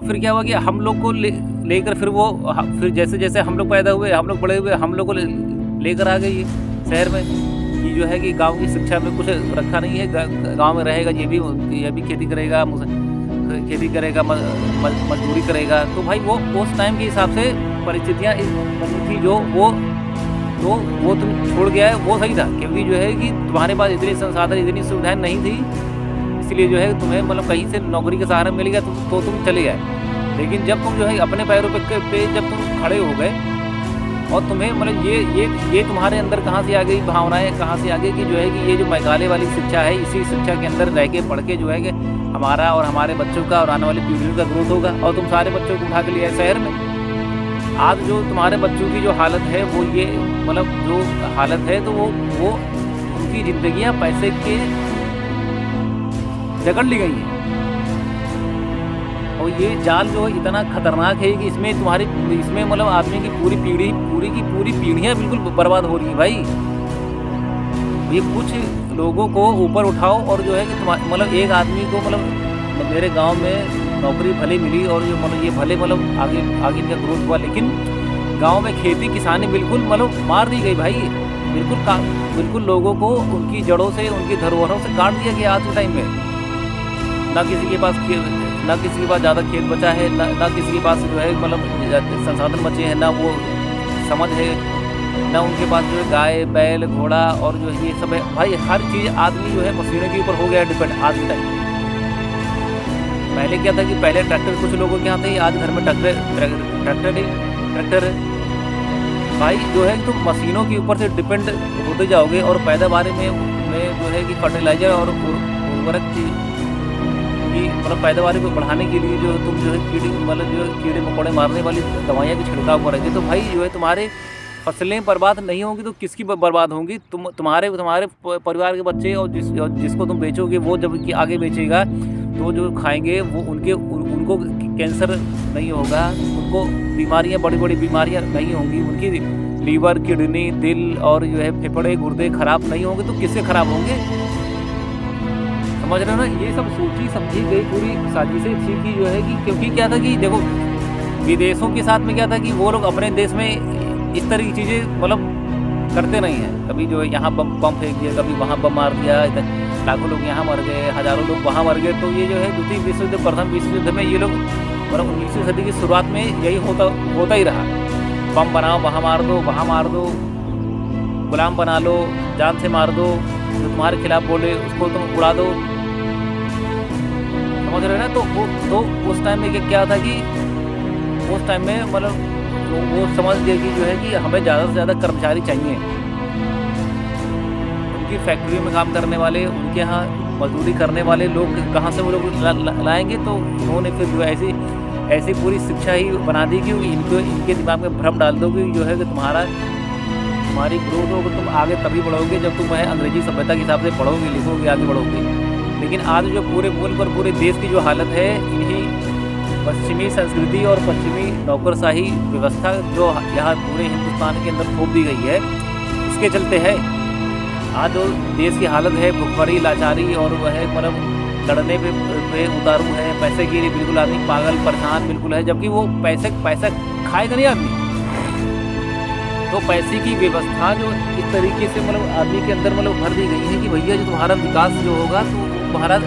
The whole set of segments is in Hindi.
फिर क्या हुआ कि हम लोग को लेकर फिर वो फिर जैसे-जैसे हम लोग पैदा हुए, हम लोग बड़े हुए, हम लोग को लेकर आ गई ये शहर में कि जो है कि गाँव की शिक्षा में कुछ रखा नहीं है। गाँव में रहेगा ये भी खेती करेगा, खेती करेगा, मज़दूरी करेगा। तो भाई वो उस टाइम के हिसाब से परिस्थितियाँ बनी थी जो वो तुम छोड़ के आए, वो सही था। क्योंकि जो है कि तुम्हारे पास इतने संसाधन, इतनी सुविधाएँ नहीं थी, इसलिए जो है तुम्हें मतलब कहीं से नौकरी का सहारा मिल गया तो तुम चले गए। लेकिन जब तुम जो है अपने पैरों पे जब तुम खड़े हो गए और तुम्हें मतलब ये तुम्हारे अंदर कहाँ से आ गई भावनाएँ, कहाँ से आ गई कि जो है कि ये जो मैकाले वाली शिक्षा है, इसी शिक्षा के अंदर रह के पढ़ के जो है कि हमारा और हमारे बच्चों का और आने वाली पीढ़ियों का ग्रोथ होगा। और तुम सारे बच्चों को उठा के लिए आए शहर में। आज जो तुम्हारे बच्चों की जो हालत है वो ये मतलब जो हालत है तो वो उनकी ज़िंदगियाँ पैसे के जकड़ ली गई हैं। और ये जाल जो है इतना खतरनाक है कि इसमें मतलब आदमी की पूरी पीढ़ियाँ बिल्कुल बर्बाद हो रही हैं भाई। ये कुछ लोगों को ऊपर उठाओ और जो है कि मतलब एक आदमी को मतलब मेरे गांव में नौकरी भले मिली और ये भले मतलब आगे इनका ग्रोथ हुआ, लेकिन गांव में खेती किसानी बिल्कुल मतलब मार दी गई भाई। बिल्कुल लोगों को उनकी जड़ों से, उनकी धरोहरों से काट दिया गया आज के टाइम में। ना किसी के पास ज़्यादा खेत बचा है, ना किसी के पास जो है मतलब संसाधन बचे हैं, ना वो समझ है, ना उनके पास जो है गाय, बैल, घोड़ा और जो है ये सब है। भाई हर चीज़ आदमी जो है मशीनों के ऊपर हो गया डिपेंड आज के टाइम। पहले क्या था कि पहले ट्रैक्टर कुछ लोगों के यहाँ थे, आज घर में ट्रैक्टर है। भाई जो है तुम मशीनों के ऊपर से डिपेंड होते जाओगे और पैदावार में जो है कि फर्टिलाइज़र और उर्वरक की मतलब पैदावार को बढ़ाने के लिए जो तुम जो है कीड़े मकोड़े मारने वाली दवाइयाँ की छिड़काव करोगे तो भाई जो है तुम्हारे फसलें बर्बाद नहीं होंगी तो किसकी बर्बाद होंगी? तुम्हारे परिवार के बच्चे और जिसको तुम बेचोगे वो जब कि आगे बेचेगा तो जो खाएंगे वो उनको कैंसर नहीं होगा, उनको बड़ी बड़ी बीमारियां नहीं होंगी, उनकी लीवर, किडनी, दिल और जो है फेफड़े, गुर्दे खराब नहीं होंगे तो किससे खराब होंगे? समझ रहे हो ना? ये सब सोची समझी गई पूरी साजिशें थी कि जो है कि क्योंकि क्या था कि देखो विदेशों के साथ में क्या था कि वो लोग अपने देश में इस तरह की चीज़ें मतलब करते नहीं हैं। कभी जो है यहाँ बम फेंक दिया, कभी वहाँ बम मार दिया, लाखों लोग यहाँ मर गए, हज़ारों लोग वहाँ मर गए। तो ये जो है द्वितीय विश्व युद्ध, प्रथम विश्व युद्ध में ये लोग मतलब 19वीं सदी की शुरुआत में यही होता ही रहा। बम बनाओ, वहाँ मार दो, गुलाम बना लो, जान से मार दो, जो तुम्हारे खिलाफ बोले उसको तुम उड़ा दो। समझ रहे हो ना? तो उस टाइम में क्या था कि उस टाइम में मतलब वो समझ गए कि जो है कि हमें ज़्यादा से ज़्यादा कर्मचारी चाहिए। उनकी फैक्ट्रियों में काम करने वाले, उनके यहाँ मजदूरी करने वाले लोग कहाँ से वो लोग लाएंगे? तो उन्होंने फिर जो ऐसी पूरी शिक्षा ही बना दी कि इनके दिमाग में भ्रम डाल दो कि जो है कि तुम्हारी ग्रोथ होगी, तुम आगे तभी बढ़ोगे जब तुम अंग्रेजी सभ्यता के हिसाब से पढ़ोगे, लिखोगे, आगे बढ़ोगे। लेकिन आज जो पूरे मुल्क और पूरे देश की जो हालत है, इन्हीं पश्चिमी संस्कृति और पश्चिमी नौकरशाही व्यवस्था जो यहाँ पूरे हिंदुस्तान के अंदर थोप दी गई है, इसके चलते है आज जो देश की हालत है, भुखमरी, लाचारी और वह मतलब लड़ने पे उतारू है। पैसे के लिए बिल्कुल आदमी पागल परेशान बिल्कुल है, जबकि वो पैसा खाएगा नहीं आदमी। तो पैसे की व्यवस्था जो इस तरीके से मतलब आदमी के अंदर मतलब भर दी गई है कि भैया जो तुम्हारा विकास जो होगा तो तुम्हारा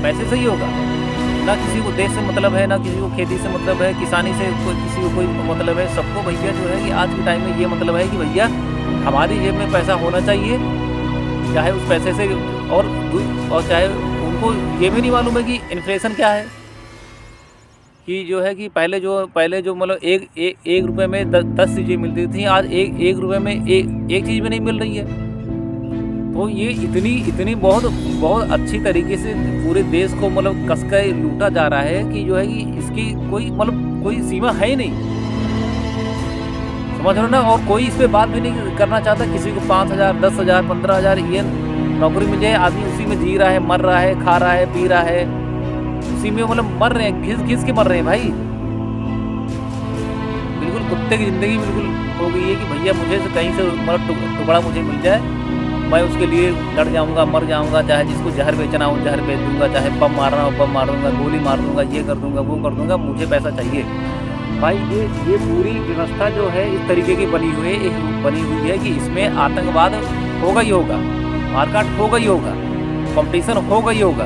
पैसे से ही होगा। ना किसी को देश से मतलब है, ना किसी को खेती से मतलब है, किसानी से किसी को कोई मतलब है। सबको भैया जो है कि आज के टाइम में ये मतलब है कि भैया हमारी जेब में पैसा होना चाहिए, चाहे उस पैसे से और चाहे उनको ये भी नहीं मालूम है कि इन्फ्लेशन क्या है, कि जो है कि पहले जो मतलब एक रुपये में 10 चीज़ें मिलती थी, आज एक रुपये में एक चीज़ भी नहीं मिल रही है। तो ये इतनी बहुत अच्छी तरीके से पूरे देश को मतलब कसकर लूटा जा रहा है कि जो है कि इसकी कोई सीमा है ही नहीं। समझ रहे हो ना? और कोई इस पर बात भी नहीं करना चाहता। किसी को 5,000, 10,000, 15,000 ये नौकरी मिल जाए, आदमी उसी में जी रहा है, मर रहा है, खा रहा है, पी रहा है, उसी में मतलब मर रहे हैं, घिस के मर रहे हैं भाई। बिल्कुल कुत्ते की ज़िंदगी बिल्कुल हो गई है कि भैया मुझे से कहीं से मतलब टुकड़ा मुझे मिल जाए मैं उसके लिए लड़ जाऊँगा, मर जाऊँगा, चाहे जिसको जहर बेचना हो जहर बेच दूँगा, चाहे बम मारना हो बम मार दूँगा, गोली मार दूँगा, ये कर दूँगा, वो कर दूँगा, मुझे पैसा चाहिए। भाई ये पूरी व्यवस्था जो है इस तरीके की बनी हुई है कि इसमें आतंकवाद होगा ही होगा, मारकाट होगा ही होगा, कॉम्पिटिशन होगा ही होगा,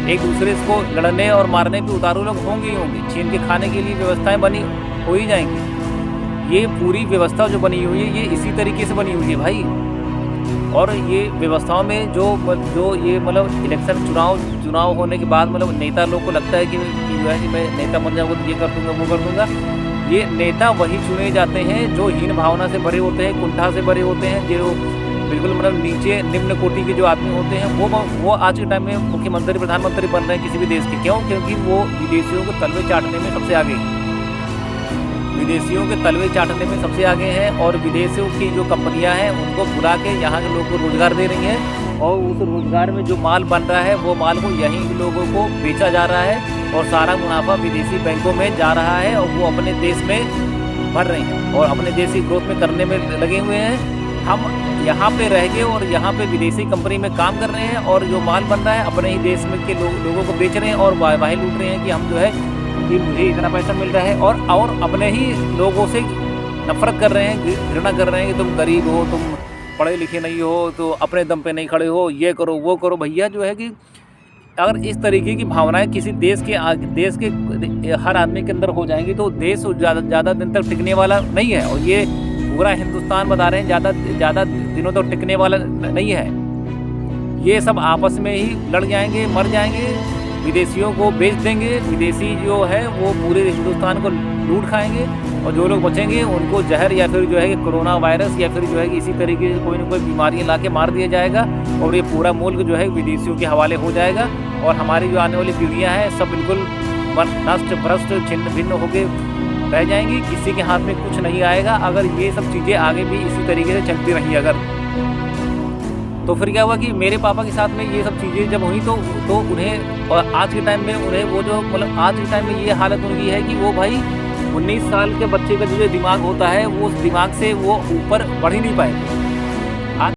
एक दूसरे को लड़ने और मारने पे उतारू लोग होंगे ही होंगे। छीन के खाने के लिए व्यवस्थाएं बनी हो ही जाएंगी। ये पूरी व्यवस्था जो बनी हुई है ये इसी तरीके से बनी हुई है भाई। और ये व्यवस्थाओं में जो ये मतलब इलेक्शन चुनाव होने के बाद मतलब नेता लोग को लगता है कि जो है कि मैं नेता बन जाऊँगा तो ये कर दूँगा, वो कर दूँगा। ये नेता वही चुने जाते हैं जो हीन भावना से भरे होते हैं, कुंठा से भरे होते हैं, जो बिल्कुल मतलब नीचे निम्न कोटि के जो आदमी होते हैं वो आज के टाइम में मुख्यमंत्री प्रधानमंत्री बन रहे हैं किसी भी देश के। क्यों? क्योंकि वो विदेशियों को तलवे चाटने में सबसे आगे हैं, विदेशियों के तलवे चाटने में सबसे आगे हैं। और विदेशों की जो कंपनियां हैं उनको बुला के यहाँ के लोगों को रोजगार दे रही हैं और उस रोजगार में जो माल बन रहा है वो माल को यहीं के लोगों को बेचा जा रहा है और सारा मुनाफा विदेशी बैंकों में जा रहा है और वो अपने देश में भर रहे हैं और अपने देश की ग्रोथ में करने में लगे हुए हैं। हम यहाँ पे रह गए और यहाँ पे विदेशी कंपनी में काम कर रहे हैं और जो माल बन रहा है अपने ही देश में के लोगों को बेच रहे हैं और वाह लूट रहे हैं कि हम जो है कि मुझे इतना पैसा मिल रहा है और अपने ही लोगों से नफरत कर रहे हैं, घृणा कर रहे हैं कि तुम गरीब हो, तुम पढ़े लिखे नहीं हो, तो अपने दम पे नहीं खड़े हो, ये करो वो करो। भैया जो है कि अगर इस तरीके की भावनाएं किसी देश के हर आदमी के अंदर हो जाएंगी तो देश ज़्यादा दिन तक टिकने वाला नहीं है। और ये पूरा हिंदुस्तान बता रहे हैं ज़्यादा दिनों तक टिकने वाला नहीं है। ये सब आपस में ही लड़ जाएंगे, मर जाएंगे, विदेशियों को बेच देंगे, विदेशी जो है वो पूरे हिंदुस्तान को लूट खाएंगे और जो लोग बचेंगे उनको जहर या फिर जो है कि कोरोना वायरस या फिर जो है कि इसी तरीके से कोई ना कोई बीमारियाँ ला के मार दिया जाएगा और ये पूरा मुल्क जो है विदेशियों के हवाले हो जाएगा और हमारी जो आने वाली पीढ़ियाँ हैं सब बिल्कुल नष्ट भ्रष्ट छिन्न भिन्न होकर रह जाएंगी। किसी के हाथ में कुछ नहीं आएगा अगर ये सब चीज़ें आगे भी इसी तरीके से चलती रही अगर। तो फिर क्या हुआ कि मेरे पापा के साथ में ये सब चीज़ें जब हुई तो उन्हें और आज के टाइम में उन्हें वो जो मतलब आज के टाइम में ये हालत उनकी है कि वो भाई 19 साल के बच्चे का जो दिमाग होता है वो उस दिमाग से वो ऊपर बढ़ ही नहीं पाएंगे।